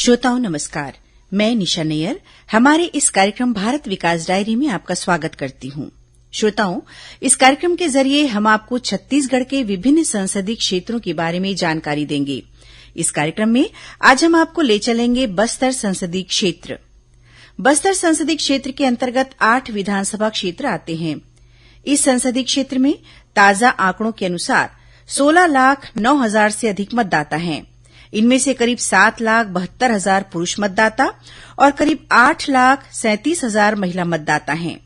श्रोताओं नमस्कार, मैं निशा नैयर हमारे इस कार्यक्रम भारत विकास डायरी में आपका स्वागत करती हूं। श्रोताओं, इस कार्यक्रम के जरिए हम आपको छत्तीसगढ़ के विभिन्न संसदीय क्षेत्रों के बारे में जानकारी देंगे। इस कार्यक्रम में आज हम आपको ले चलेंगे बस्तर संसदीय क्षेत्र। बस्तर संसदीय क्षेत्र के अंतर्गत 8 विधानसभा क्षेत्र आते हैं। इस संसदीय क्षेत्र में ताजा आंकड़ों के अनुसार 16,09,000 से अधिक मतदाता हैं। इनमें से करीब 7,72,000 पुरुष मतदाता और करीब 8,37,000 महिला मतदाता हैं।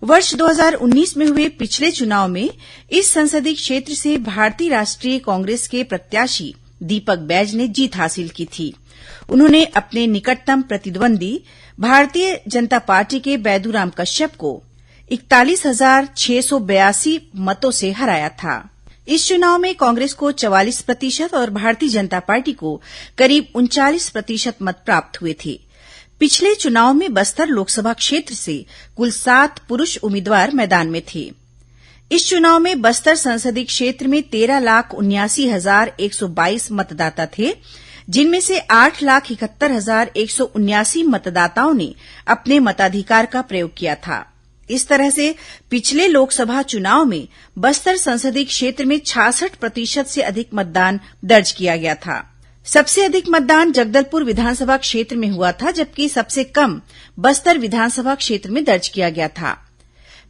वर्ष 2019 में हुए पिछले चुनाव में इस संसदीय क्षेत्र से भारतीय राष्ट्रीय कांग्रेस के प्रत्याशी दीपक बैज ने जीत हासिल की थी। उन्होंने अपने निकटतम प्रतिद्वंदी भारतीय जनता पार्टी के बैदूराम कश्यप को 41,682 मतों से हराया था। इस चुनाव में कांग्रेस को 44% और भारतीय जनता पार्टी को करीब 39% मत प्राप्त हुए थे। पिछले चुनाव में बस्तर लोकसभा क्षेत्र से कुल 7 पुरुष उम्मीदवार मैदान में थे। इस चुनाव में बस्तर संसदीय क्षेत्र में 13,79,122 मतदाता थे, जिनमें से 8,71,179 मतदाताओं ने अपने मताधिकार का प्रयोग किया था। इस तरह से पिछले लोकसभा चुनाव में बस्तर संसदीय क्षेत्र में 66% से अधिक मतदान दर्ज किया गया था। सबसे अधिक मतदान जगदलपुर विधानसभा क्षेत्र में हुआ था, जबकि सबसे कम बस्तर विधानसभा क्षेत्र में दर्ज किया गया था।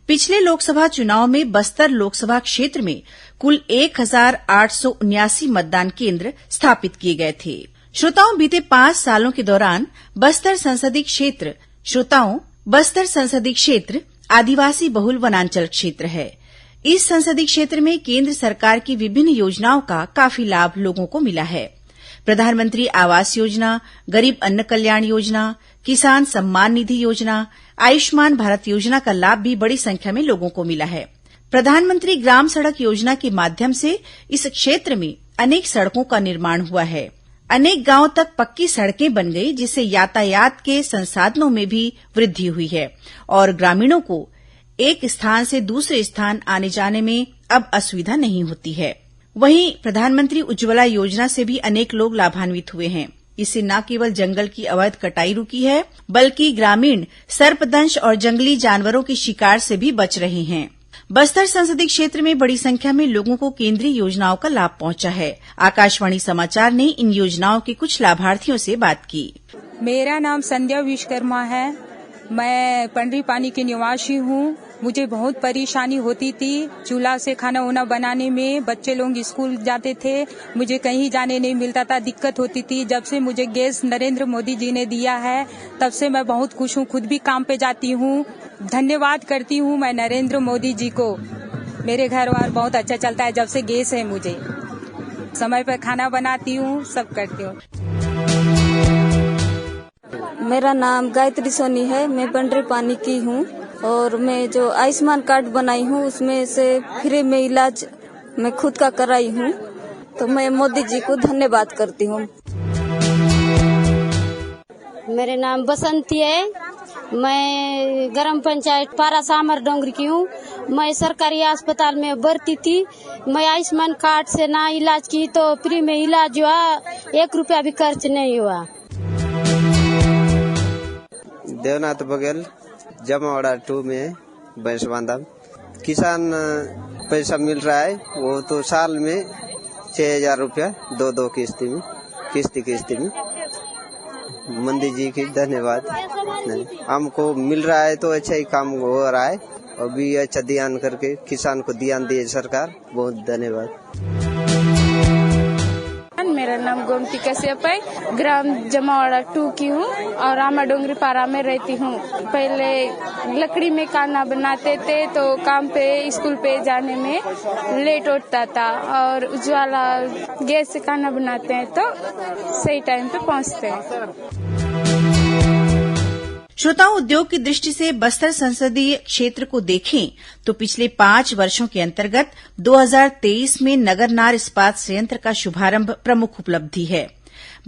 पिछले लोकसभा चुनाव में बस्तर लोकसभा क्षेत्र में कुल 1,879 मतदान केंद्र स्थापित किए गए थे। श्रोताओं, बीते 5 सालों के दौरान बस्तर संसदीय क्षेत्र आदिवासी बहुल वनांचल क्षेत्र है। इस संसदीय क्षेत्र में केंद्र सरकार की विभिन्न योजनाओं का काफी लाभ लोगों को मिला है। प्रधानमंत्री आवास योजना, गरीब अन्न कल्याण योजना, किसान सम्मान निधि योजना, आयुष्मान भारत योजना का लाभ भी बड़ी संख्या में लोगों को मिला है। प्रधानमंत्री ग्राम सड़क योजना के माध्यम से इस क्षेत्र में अनेक सड़कों का निर्माण हुआ है। अनेक गांवों तक पक्की सड़कें बन गई, जिससे यातायात के संसाधनों में भी वृद्धि हुई है और ग्रामीणों को एक स्थान से दूसरे स्थान आने जाने में अब असुविधा नहीं होती है। वहीं प्रधानमंत्री उज्ज्वला योजना से भी अनेक लोग लाभान्वित हुए हैं। इससे न केवल जंगल की अवैध कटाई रुकी है, बल्कि ग्रामीण सर्पदंश और जंगली जानवरों की शिकार से भी बच रहे हैं। बस्तर संसदीय क्षेत्र में बड़ी संख्या में लोगों को केंद्रीय योजनाओं का लाभ पहुंचा है। आकाशवाणी समाचार ने इन योजनाओं के कुछ लाभार्थियों से बात की। मेरा नाम संध्या विश्वकर्मा है। मैं पंडरी पानी की निवासी हूँ। मुझे बहुत परेशानी होती थी चूल्हा से खाना वाना बनाने में। बच्चे लोग स्कूल जाते थे, मुझे कहीं जाने नहीं मिलता था, दिक्कत होती थी। जब से मुझे गैस नरेंद्र मोदी जी ने दिया है, तब से मैं बहुत खुश हूँ। खुद भी काम पे जाती हूँ। धन्यवाद करती हूँ मैं नरेंद्र मोदी जी को। मेरे घर वार बहुत अच्छा चलता है जब से गैस है। मुझे समय पर खाना बनाती हूँ, सब करती हूँ। मेरा नाम गायत्री सोनी है। मैं पंडरी पानी की हूँ और मैं जो आयुष्मान कार्ड बनाई हूँ उसमें से फ्री में इलाज मैं खुद का कराई हूँ, तो मैं मोदी जी को धन्यवाद करती हूँ। मेरे नाम बसंती है। मैं ग्राम पंचायत पारा सामर डोंगरी की हूँ। मैं सरकारी अस्पताल में भर्ती थी। मैं आयुष्मान कार्ड से ना इलाज की तो फ्री में इलाज हुआ, 1 रुपया भी खर्च नहीं हुआ। देवनाथ बघेल, जमावाड़ा 2 में बैंसबांधा। किसान पैसा मिल रहा है, वो तो साल में 6,000 रुपया 2 किस्ती में। मोदी जी की धन्यवाद। हमको मिल रहा है तो अच्छा ही काम हो रहा है। अभी अच्छा ध्यान करके किसान को ध्यान दिए सरकार, बहुत धन्यवाद। मेरा नाम गोमती कश्यप है। ग्राम जमावाड़ा 2 की हूँ और रामा डोंगरी पारा में रहती हूँ। पहले लकड़ी में खाना बनाते थे तो काम पे स्कूल पे जाने में लेट होता था, और उज्ज्वला गैस से खाना बनाते हैं तो सही टाइम पे पहुँचते हैं। श्रोताओं, उद्योग की दृष्टि से बस्तर संसदीय क्षेत्र को देखें तो पिछले 5 वर्षों के अंतर्गत 2023 में नगरनार इस्पात संयंत्र का शुभारंभ प्रमुख उपलब्धि है।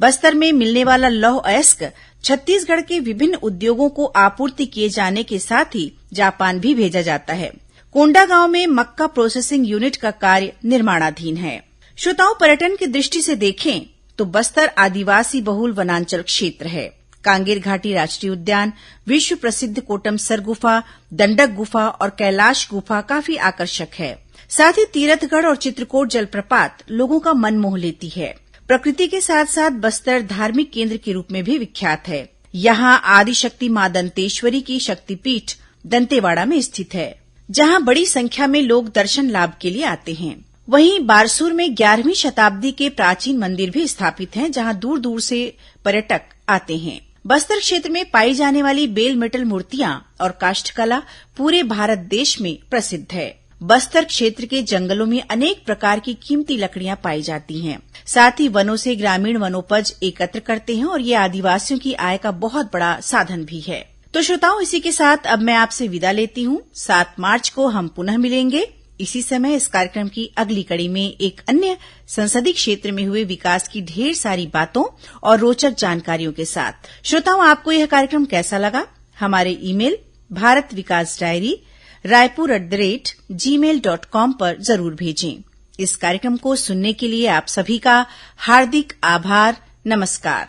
बस्तर में मिलने वाला लौह अयस्क छत्तीसगढ़ के विभिन्न उद्योगों को आपूर्ति किए जाने के साथ ही जापान भी भेजा जाता है। कोंडागांव में मक्का प्रोसेसिंग यूनिट का कार्य निर्माणाधीन है। श्रोताओं, पर्यटन की दृष्टि से देखें तो बस्तर आदिवासी बहुल वनांचल क्षेत्र है। कांगेर घाटी राष्ट्रीय उद्यान, विश्व प्रसिद्ध कोटमसर गुफा, दंडक गुफा और कैलाश गुफा काफी आकर्षक है। साथ ही तीरथगढ़ और चित्रकोट जलप्रपात लोगों का मन मोह लेती है। प्रकृति के साथ साथ बस्तर धार्मिक केंद्र के रूप में भी विख्यात है। यहाँ आदिशक्ति मां दंतेश्वरी की शक्तिपीठ दंतेवाड़ा में स्थित है, जहाँ बड़ी संख्या में लोग दर्शन लाभ के लिए आते हैं। वहीं बारसूर में 11वीं शताब्दी के प्राचीन मंदिर भी स्थापित हैं, जहाँ दूर दूर से पर्यटक आते हैं। बस्तर क्षेत्र में पाई जाने वाली बेल मेटल मूर्तियां और काष्ठकला पूरे भारत देश में प्रसिद्ध है। बस्तर क्षेत्र के जंगलों में अनेक प्रकार की कीमती लकड़ियां पाई जाती हैं। साथ ही वनों से ग्रामीण वनोपज एकत्र करते हैं और ये आदिवासियों की आय का बहुत बड़ा साधन भी है। तो श्रोताओं, इसी के साथ अब मैं आपसे विदा लेती हूँ। 7 मार्च को हम पुनः मिलेंगे इसी समय इस कार्यक्रम की अगली कड़ी में एक अन्य संसदीय क्षेत्र में हुए विकास की ढेर सारी बातों और रोचक जानकारियों के साथ। श्रोताओं, आपको यह कार्यक्रम कैसा लगा? हमारे ईमेल भारत विकास डायरी raipur@gmail.com पर जरूर भेजें। इस कार्यक्रम को सुनने के लिए आप सभी का हार्दिक आभार। नमस्कार।